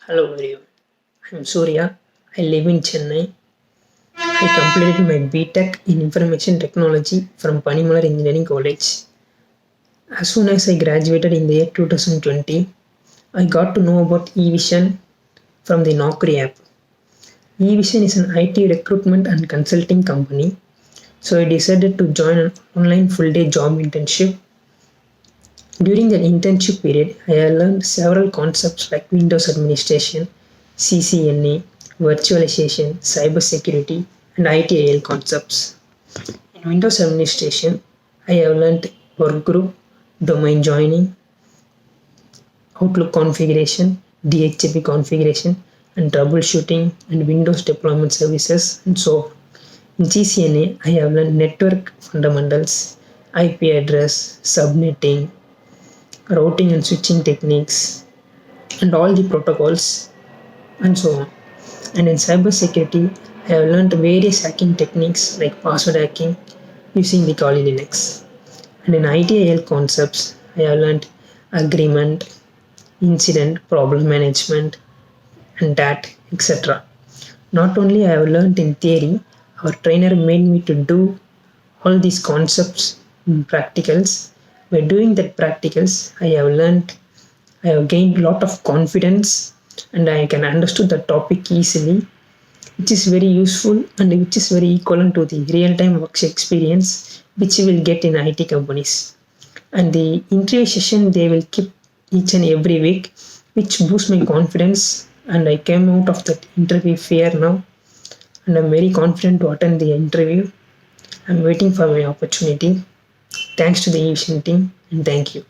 Hello everyone, I'm Suriya. I live in Chennai. I completed my BTech in Information Technology from Panimalar Engineering College. As soon as I graduated in the year 2020, I got to know about Evision from the Naukri app. Evision is an IT recruitment and consulting company, so I decided to join an online full-day job internship. During the internship period, I learned several concepts like Windows administration, CCNA, virtualization, cybersecurity, and ITIL concepts. In Windows administration, I have learned workgroup, domain joining, Outlook configuration, DHCP configuration, and troubleshooting, and Windows deployment services, and so on. In CCNA, I have learned network fundamentals, IP address, subnetting, routing and switching techniques, and all the protocols, and so on. And in cybersecurity, I have learned various hacking techniques like password hacking using the Kali Linux. And in ITIL concepts, I have learned agreement, incident, problem management, and that, etc. Not only I have learned in theory, our trainer made me to do all these concepts in practicals. By doing that practicals, I have gained a lot of confidence and I can understood the topic easily, which is very useful and which is very equivalent to the real-time work experience which you will get in IT companies. And the interview session they will keep each and every week, which boosts my confidence. And I came out of that interview fear now, and I'm very confident to attend the interview. I'm waiting for my opportunity. Thanks to the Evision team, and thank you.